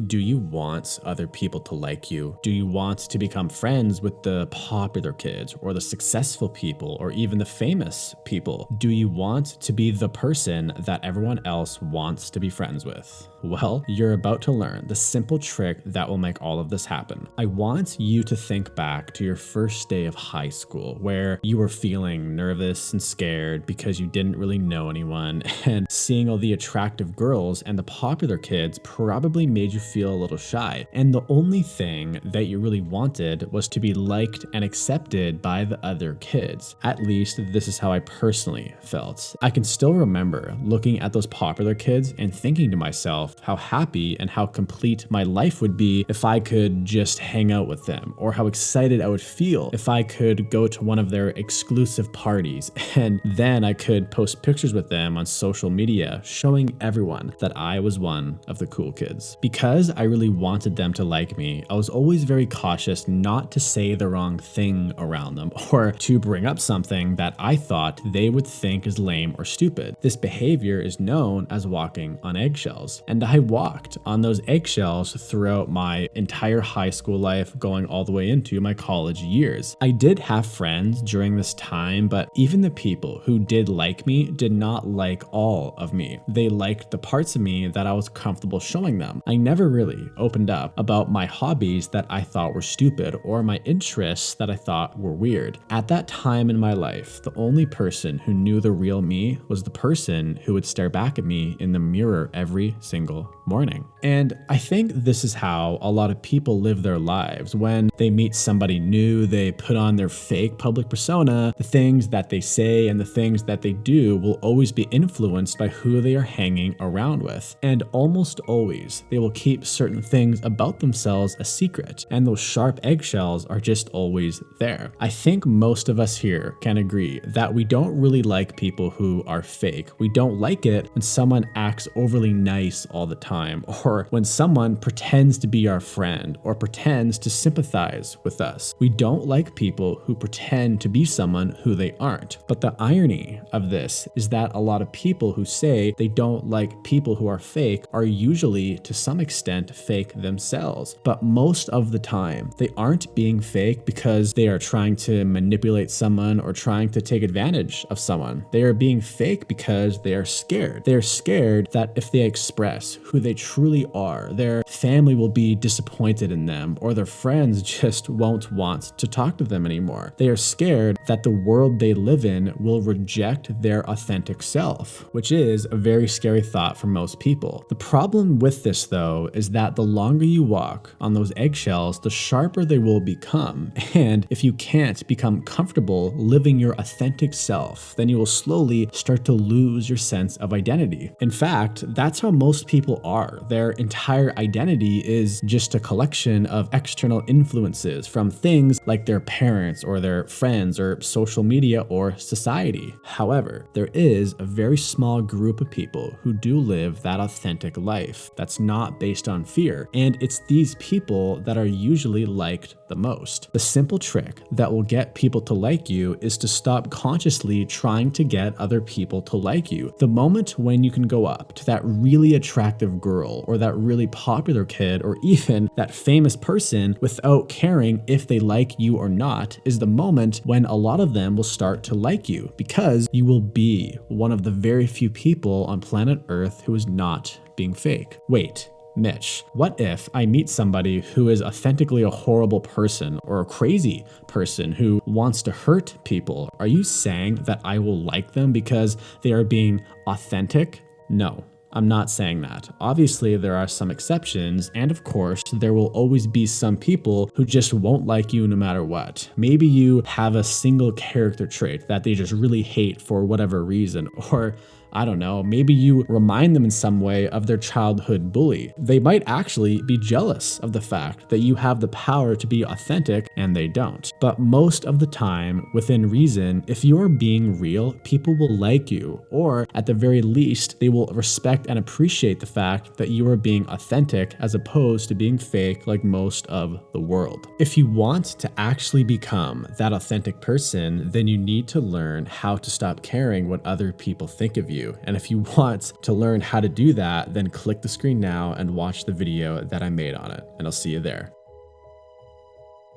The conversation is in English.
Do you want other people to like you? Do you want to become friends with the popular kids or the successful people or even the famous people? Do you want to be the person that everyone else wants to be friends with? Well, you're about to learn the simple trick that will make all of this happen. I want you to think back to your first day of high school where you were feeling nervous and scared because you didn't really know anyone, and seeing all the attractive girls and the popular kids probably made you feel a little shy. And the only thing that you really wanted was to be liked and accepted by the other kids. At least this is how I personally felt. I can still remember looking at those popular kids and thinking to myself how happy and how complete my life would be if I could just hang out with them, or how excited I would feel if I could go to one of their exclusive parties and then I could post pictures with them on social media showing everyone that I was one of the cool kids. Because I really wanted them to like me, I was always very cautious not to say the wrong thing around them or to bring up something that I thought they would think is lame or stupid. This behavior is known as walking on eggshells, and I walked on those eggshells throughout my entire high school life, going all the way into my college years. I did have friends during this time, but even the people who did like me did not like all of me. They liked the parts of me that I was comfortable showing them. I never really opened up about my hobbies that I thought were stupid or my interests that I thought were weird. At that time in my life, the only person who knew the real me was the person who would stare back at me in the mirror every single morning. And I think this is how a lot of people live their lives. When they meet somebody new, they put on their fake public persona. The things that they say and the things that they do will always be influenced by who they are hanging around with. And almost always, they will keep certain things about themselves a secret. And those sharp eggshells are just always there. I think most of us here can agree that we don't really like people who are fake. We don't like it when someone acts overly nice all the time, or when someone pretends to be our friend or pretends to sympathize with us. We don't like people who pretend to be someone who they aren't. But the irony of this is that a lot of people who say they don't like people who are fake are usually to some extent fake themselves. But most of the time, they aren't being fake because they are trying to manipulate someone or trying to take advantage of someone. They are being fake because they are scared. They are scared that if they express who they truly are, their family will be disappointed in them, or their friends just won't want to talk to them anymore. They are scared that the world they live in will reject their authentic self, which is a very scary thought for most people. The problem with this, though, is that the longer you walk on those eggshells, the sharper they will become. And if you can't become comfortable living your authentic self, then you will slowly start to lose your sense of identity. In fact, that's how most people are. Their entire identity is just a collection of external influences from things like their parents or their friends or social media or society. However, there is a very small group of people who do live that authentic life that's not based on fear, and it's these people that are usually liked the most. The simple trick that will get people to like you is to stop consciously trying to get other people to like you. The moment when you can go up to that really attractive girl or that really popular kid or even that famous person without caring if they like you or not is the moment when a lot of them will start to like you, because you will be one of the very few people on planet Earth who is not being fake. Wait, Mitch, what if I meet somebody who is authentically a horrible person or a crazy person who wants to hurt people? Are you saying that I will like them because they are being authentic? No. I'm not saying that. Obviously, there are some exceptions, and of course, there will always be some people who just won't like you no matter what. Maybe you have a single character trait that they just really hate for whatever reason, or I don't know, maybe you remind them in some way of their childhood bully. They might actually be jealous of the fact that you have the power to be authentic and they don't. But most of the time, within reason, if you are being real, people will like you, or at the very least, they will respect and appreciate the fact that you are being authentic as opposed to being fake like most of the world. If you want to actually become that authentic person, then you need to learn how to stop caring what other people think of you. you. And if you want to learn how to do that, then click the screen now and watch the video that I made on it. And I'll see you there.